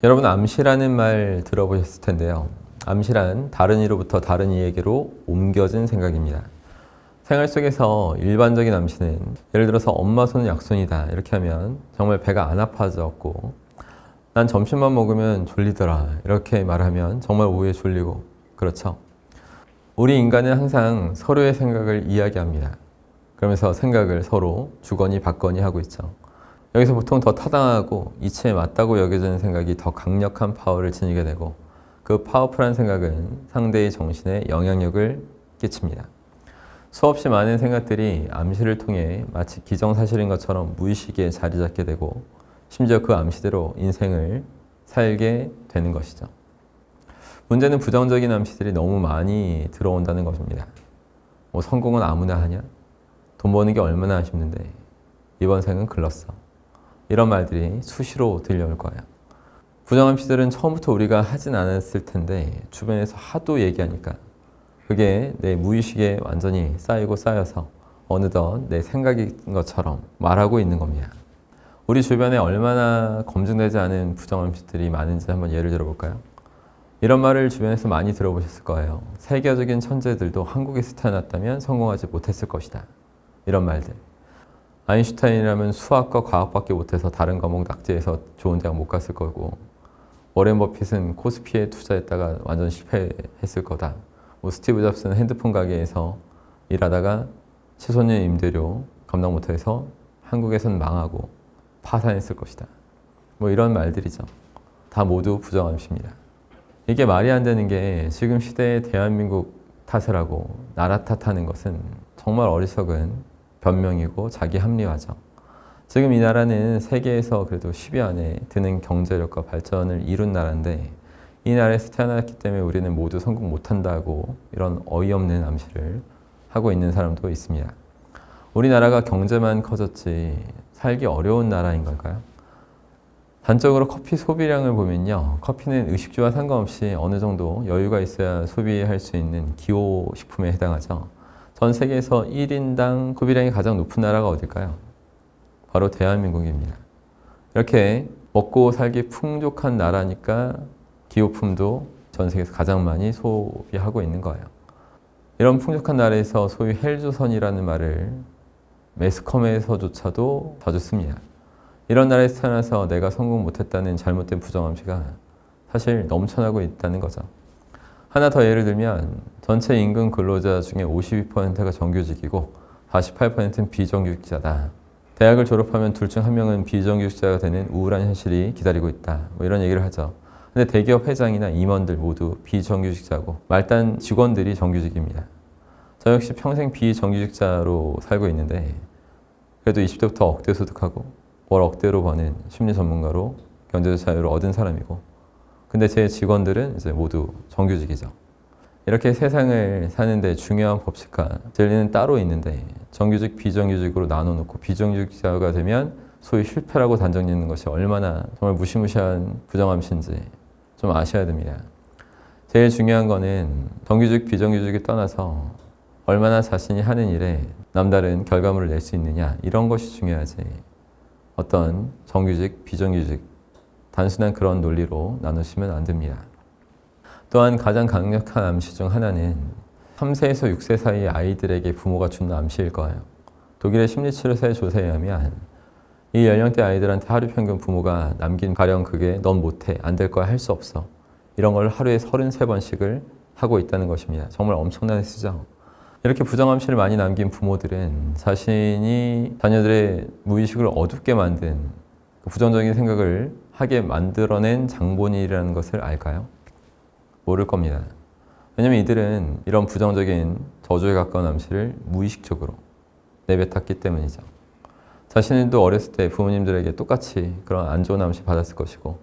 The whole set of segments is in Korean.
여러분 암시라는 말 들어보셨을 텐데요. 암시란 다른 이로부터 다른 이에게로 옮겨진 생각입니다. 생활 속에서 일반적인 암시는 예를 들어서 엄마 손은 약손이다 이렇게 하면 정말 배가 안 아파졌고 난 점심만 먹으면 졸리더라 이렇게 말하면 정말 오후에 졸리고 그렇죠. 우리 인간은 항상 서로의 생각을 이야기합니다. 그러면서 생각을 서로 주거니 받거니 하고 있죠. 여기서 보통 더 타당하고 이치에 맞다고 여겨지는 생각이 더 강력한 파워를 지니게 되고 그 파워풀한 생각은 상대의 정신에 영향력을 끼칩니다. 수없이 많은 생각들이 암시를 통해 마치 기정사실인 것처럼 무의식에 자리 잡게 되고 심지어 그 암시대로 인생을 살게 되는 것이죠. 문제는 부정적인 암시들이 너무 많이 들어온다는 것입니다. 성공은 아무나 하냐? 돈 버는 게 얼마나 아쉽는데 이번 생은 글렀어. 이런 말들이 수시로 들려올 거예요. 부정암시들은 처음부터 우리가 하진 않았을 텐데 주변에서 하도 얘기하니까 그게 내 무의식에 완전히 쌓이고 쌓여서 어느덧 내 생각인 것처럼 말하고 있는 겁니다. 우리 주변에 얼마나 검증되지 않은 부정암시들이 많은지 한번 예를 들어볼까요? 이런 말을 주변에서 많이 들어보셨을 거예요. 세계적인 천재들도 한국에서 태어났다면 성공하지 못했을 것이다. 이런 말들. 아인슈타인이라면 수학과 과학밖에 못해서 다른 과목 낙제해서 좋은 대학 못 갔을 거고 워렌 버핏은 코스피에 투자했다가 완전 실패했을 거다. 스티브 잡스는 핸드폰 가게에서 일하다가 최소년 임대료 감당 못해서 한국에선 망하고 파산했을 것이다. 이런 말들이죠. 다 모두 부정암시입니다. 이게 말이 안 되는 게 지금 시대의 대한민국 탓을 하고 나라 탓하는 것은 정말 어리석은 변명이고 자기 합리화죠. 지금 이 나라는 세계에서 그래도 10위 안에 드는 경제력과 발전을 이룬 나라인데 이 나라에서 태어났기 때문에 우리는 모두 성공 못한다고 이런 어이없는 암시를 하고 있는 사람도 있습니다. 우리나라가 경제만 커졌지 살기 어려운 나라인 걸까요? 단적으로 커피 소비량을 보면요. 커피는 의식주와 상관없이 어느 정도 여유가 있어야 소비할 수 있는 기호식품에 해당하죠. 전 세계에서 1인당 소비량이 가장 높은 나라가 어딜까요? 바로 대한민국입니다. 이렇게 먹고 살기 풍족한 나라니까 기호품도 전 세계에서 가장 많이 소비하고 있는 거예요. 이런 풍족한 나라에서 소위 헬조선이라는 말을 매스컴에서조차도 자주 씁니다. 이런 나라에서 태어나서 내가 성공 못했다는 잘못된 부정암시가 사실 넘쳐나고 있다는 거죠. 하나 더 예를 들면 전체 임금 근로자 중에 52%가 정규직이고 48%는 비정규직자다. 대학을 졸업하면 둘 중 한 명은 비정규직자가 되는 우울한 현실이 기다리고 있다. 이런 얘기를 하죠. 근데 대기업 회장이나 임원들 모두 비정규직자고 말단 직원들이 정규직입니다. 저 역시 평생 비정규직자로 살고 있는데 그래도 20대부터 억대 소득하고 월 억대로 버는 심리 전문가로 경제적 자유를 얻은 사람이고 근데 제 직원들은 이제 모두 정규직이죠. 이렇게 세상을 사는데 중요한 법칙과 진리는 따로 있는데 정규직, 비정규직으로 나눠놓고 비정규직자가 되면 소위 실패라고 단정 짓는 것이 얼마나 정말 무시무시한 부정암시인지 좀 아셔야 됩니다. 제일 중요한 거는 정규직, 비정규직을 떠나서 얼마나 자신이 하는 일에 남다른 결과물을 낼 수 있느냐 이런 것이 중요하지 어떤 정규직, 비정규직 단순한 그런 논리로 나누시면 안 됩니다. 또한 가장 강력한 암시 중 하나는 3세에서 6세 사이의 아이들에게 부모가 주는 암시일 거예요. 독일의 심리치료사의 조사에 의하면 이 연령대 아이들한테 하루 평균 부모가 남긴 가령 그게 넌 못해, 안 될 거야, 할 수 없어. 이런 걸 하루에 33번씩을 하고 있다는 것입니다. 정말 엄청난 횟수죠. 이렇게 부정암시를 많이 남긴 부모들은 자신이 자녀들의 무의식을 어둡게 만든 부정적인 생각을 하게 만들어낸 장본인이라는 것을 알까요? 모를 겁니다. 왜냐하면 이들은 이런 부정적인 저주에 가까운 암시를 무의식적으로 내뱉었기 때문이죠. 자신도 어렸을 때 부모님들에게 똑같이 그런 안 좋은 암시 받았을 것이고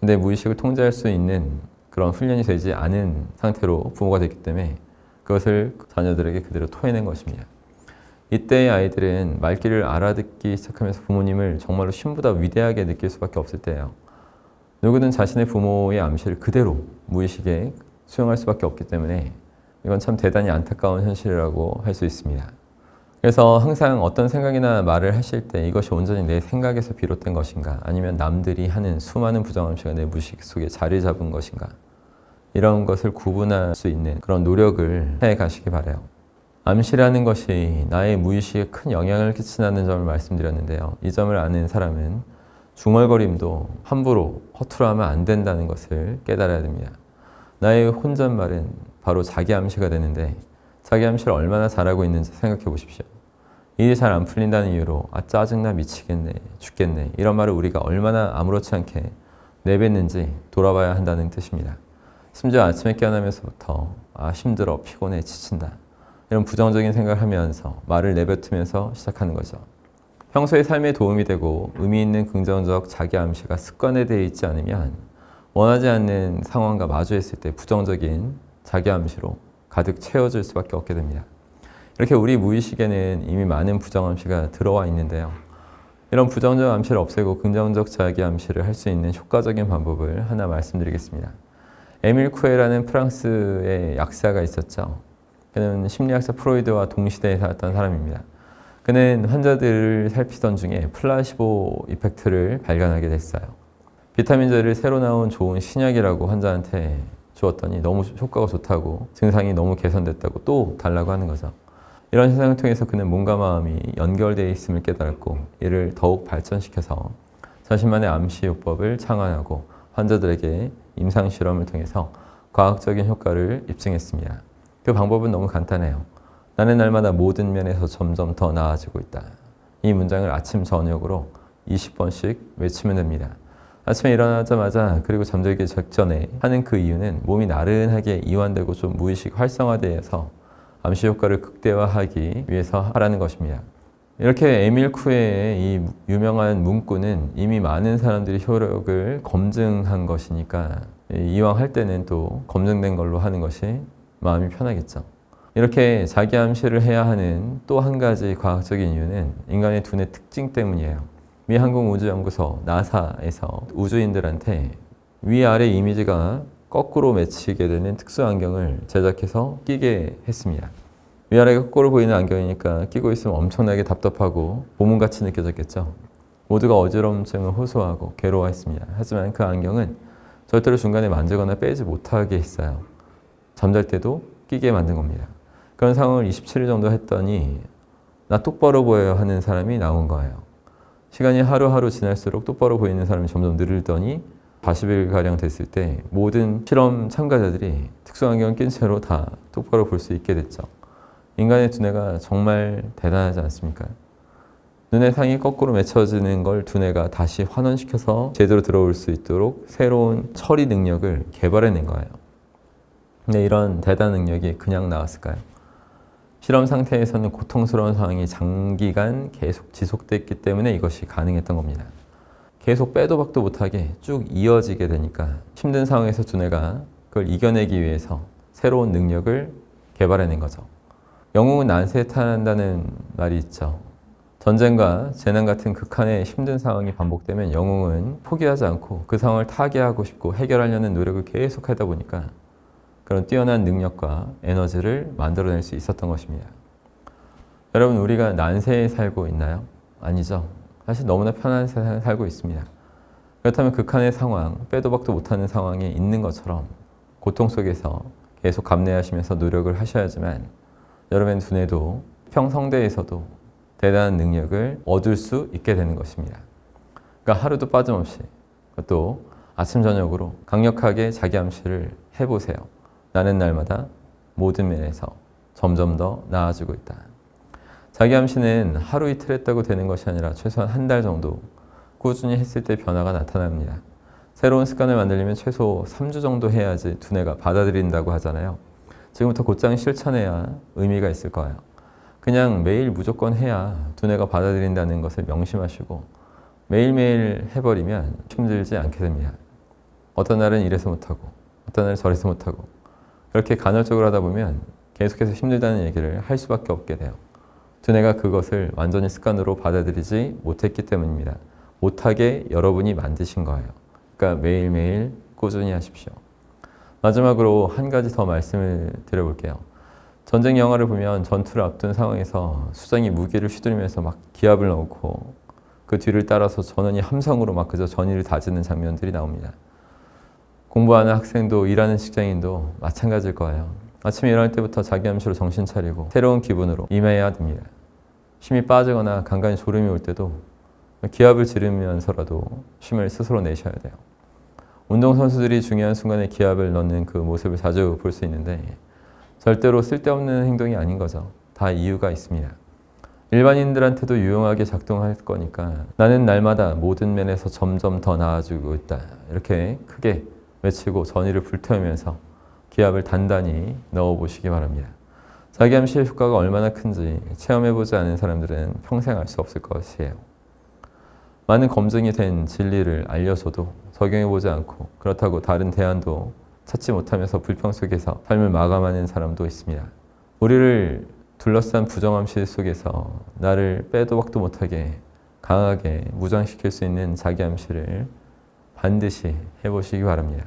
근데 무의식을 통제할 수 있는 그런 훈련이 되지 않은 상태로 부모가 됐기 때문에 그것을 자녀들에게 그대로 토해낸 것입니다. 이때의 아이들은 말귀를 알아듣기 시작하면서 부모님을 정말로 신보다 위대하게 느낄 수밖에 없을 때예요. 누구든 자신의 부모의 암시를 그대로 무의식에 수용할 수밖에 없기 때문에 이건 참 대단히 안타까운 현실이라고 할 수 있습니다. 그래서 항상 어떤 생각이나 말을 하실 때 이것이 온전히 내 생각에서 비롯된 것인가, 아니면 남들이 하는 수많은 부정암시가 내 무의식 속에 자리 잡은 것인가, 이런 것을 구분할 수 있는 그런 노력을 해 가시기 바라요. 암시라는 것이 나의 무의식에 큰 영향을 끼친다는 점을 말씀드렸는데요. 이 점을 아는 사람은 중얼거림도 함부로 허투루 하면 안 된다는 것을 깨달아야 됩니다. 나의 혼잣말은 바로 자기 암시가 되는데, 자기 암시를 얼마나 잘하고 있는지 생각해 보십시오. 일이 잘 안 풀린다는 이유로 짜증나, 미치겠네, 죽겠네, 이런 말을 우리가 얼마나 아무렇지 않게 내뱉는지 돌아봐야 한다는 뜻입니다. 심지어 아침에 깨어나면서부터 힘들어, 피곤해, 지친다, 이런 부정적인 생각을 하면서 말을 내뱉으면서 시작하는 거죠. 평소의 삶에 도움이 되고 의미 있는 긍정적 자기 암시가 습관화되어 있지 않으면 원하지 않는 상황과 마주했을 때 부정적인 자기 암시로 가득 채워질 수밖에 없게 됩니다. 이렇게 우리 무의식에는 이미 많은 부정 암시가 들어와 있는데요. 이런 부정적 암시를 없애고 긍정적 자기 암시를 할 수 있는 효과적인 방법을 하나 말씀드리겠습니다. 에밀 쿠에라는 프랑스의 약사가 있었죠. 그는 심리학자 프로이드와 동시대에 살았던 사람입니다. 그는 환자들을 살피던 중에 플라시보 이펙트를 발견하게 됐어요. 비타민제를 새로 나온 좋은 신약이라고 환자한테 주었더니 너무 효과가 좋다고, 증상이 너무 개선됐다고 또 달라고 하는 거죠. 이런 현상을 통해서 그는 몸과 마음이 연결되어 있음을 깨달았고, 이를 더욱 발전시켜서 자신만의 암시요법을 창안하고 환자들에게 임상실험을 통해서 과학적인 효과를 입증했습니다. 그 방법은 너무 간단해요. 나는 날마다 모든 면에서 점점 더 나아지고 있다. 이 문장을 아침 저녁으로 20번씩 외치면 됩니다. 아침에 일어나자마자 그리고 잠들기 직전에 하는 그 이유는 몸이 나른하게 이완되고 좀 무의식 활성화되어서 암시 효과를 극대화하기 위해서 하라는 것입니다. 이렇게 에밀 쿠에의 이 유명한 문구는 이미 많은 사람들이 효력을 검증한 것이니까 이왕 할 때는 또 검증된 걸로 하는 것이 마음이 편하겠죠. 이렇게 자기 암시를 해야 하는 또 한 가지 과학적인 이유는 인간의 두뇌 특징 때문이에요. 미 항공우주연구소 나사에서 우주인들한테 위아래 이미지가 거꾸로 맺히게 되는 특수 안경을 제작해서 끼게 했습니다. 위아래가 거꾸로 보이는 안경이니까 끼고 있으면 엄청나게 답답하고 고문같이 느껴졌겠죠. 모두가 어지럼증을 호소하고 괴로워했습니다. 하지만 그 안경은 절대로 중간에 만지거나 빼지 못하게 했어요. 잠잘 때도 끼게 만든 겁니다. 그런 상황을 27일 정도 했더니 나 똑바로 보여요 하는 사람이 나온 거예요. 시간이 하루하루 지날수록 똑바로 보이는 사람이 점점 늘더니 40일가량 됐을 때 모든 실험 참가자들이 특수안경을 낀 채로 다 똑바로 볼 수 있게 됐죠. 인간의 두뇌가 정말 대단하지 않습니까? 눈의 상이 거꾸로 맺혀지는 걸 두뇌가 다시 환원시켜서 제대로 들어올 수 있도록 새로운 처리 능력을 개발해낸 거예요. 근데 이런 대단한 능력이 그냥 나왔을까요? 실험 상태에서는 고통스러운 상황이 장기간 계속 지속됐기 때문에 이것이 가능했던 겁니다. 계속 빼도 박도 못하게 쭉 이어지게 되니까 힘든 상황에서 두뇌가 그걸 이겨내기 위해서 새로운 능력을 개발해낸 거죠. 영웅은 난세에 탄한다는 말이 있죠. 전쟁과 재난 같은 극한의 힘든 상황이 반복되면 영웅은 포기하지 않고 그 상황을 타개하고 싶고 해결하려는 노력을 계속 하다 보니까 그런 뛰어난 능력과 에너지를 만들어낼 수 있었던 것입니다. 여러분, 우리가 난세에 살고 있나요? 아니죠. 사실 너무나 편한 세상에 살고 있습니다. 그렇다면 극한의 상황, 빼도 박도 못하는 상황에 있는 것처럼 고통 속에서 계속 감내하시면서 노력을 하셔야지만 여러분의 두뇌도 평성대에서도 대단한 능력을 얻을 수 있게 되는 것입니다. 그러니까 하루도 빠짐없이 또 아침 저녁으로 강력하게 자기 암시를 해보세요. 나는 날마다 모든 면에서 점점 더 나아지고 있다. 자기 암시는 하루 이틀 했다고 되는 것이 아니라 최소한 한 달 정도 꾸준히 했을 때 변화가 나타납니다. 새로운 습관을 만들려면 최소 3주 정도 해야지 두뇌가 받아들인다고 하잖아요. 지금부터 곧장 실천해야 의미가 있을 거예요. 그냥 매일 무조건 해야 두뇌가 받아들인다는 것을 명심하시고 매일매일 해버리면 힘들지 않게 됩니다. 어떤 날은 이래서 못하고 어떤 날은 저래서 못하고 그렇게 간헐적으로 하다 보면 계속해서 힘들다는 얘기를 할 수밖에 없게 돼요. 두뇌가 그것을 완전히 습관으로 받아들이지 못했기 때문입니다. 못하게 여러분이 만드신 거예요. 그러니까 매일매일 꾸준히 하십시오. 마지막으로 한 가지 더 말씀을 드려볼게요. 전쟁 영화를 보면 전투를 앞둔 상황에서 수장이 무기를 휘두르면서 막 기합을 넣고 그 뒤를 따라서 전원이 함성으로 막 그저 전의를 다지는 장면들이 나옵니다. 공부하는 학생도 일하는 직장인도 마찬가지일 거예요. 아침에 일어날 때부터 자기 암시로 정신 차리고 새로운 기분으로 임해야 됩니다. 힘이 빠지거나 간간히 졸음이 올 때도 기합을 지르면서라도 힘을 스스로 내셔야 돼요. 운동선수들이 중요한 순간에 기합을 넣는 그 모습을 자주 볼 수 있는데 절대로 쓸데없는 행동이 아닌 거죠. 다 이유가 있습니다. 일반인들한테도 유용하게 작동할 거니까 나는 날마다 모든 면에서 점점 더 나아지고 있다. 이렇게 크게 외치고 전의를 불태우면서 기합을 단단히 넣어보시기 바랍니다. 자기 암시의 효과가 얼마나 큰지 체험해보지 않은 사람들은 평생 알 수 없을 것이에요. 많은 검증이 된 진리를 알려줘도 적용해보지 않고 그렇다고 다른 대안도 찾지 못하면서 불평 속에서 삶을 마감하는 사람도 있습니다. 우리를 둘러싼 부정암시 속에서 나를 빼도 박도 못하게 강하게 무장시킬 수 있는 자기 암시를 반드시 해보시기 바랍니다.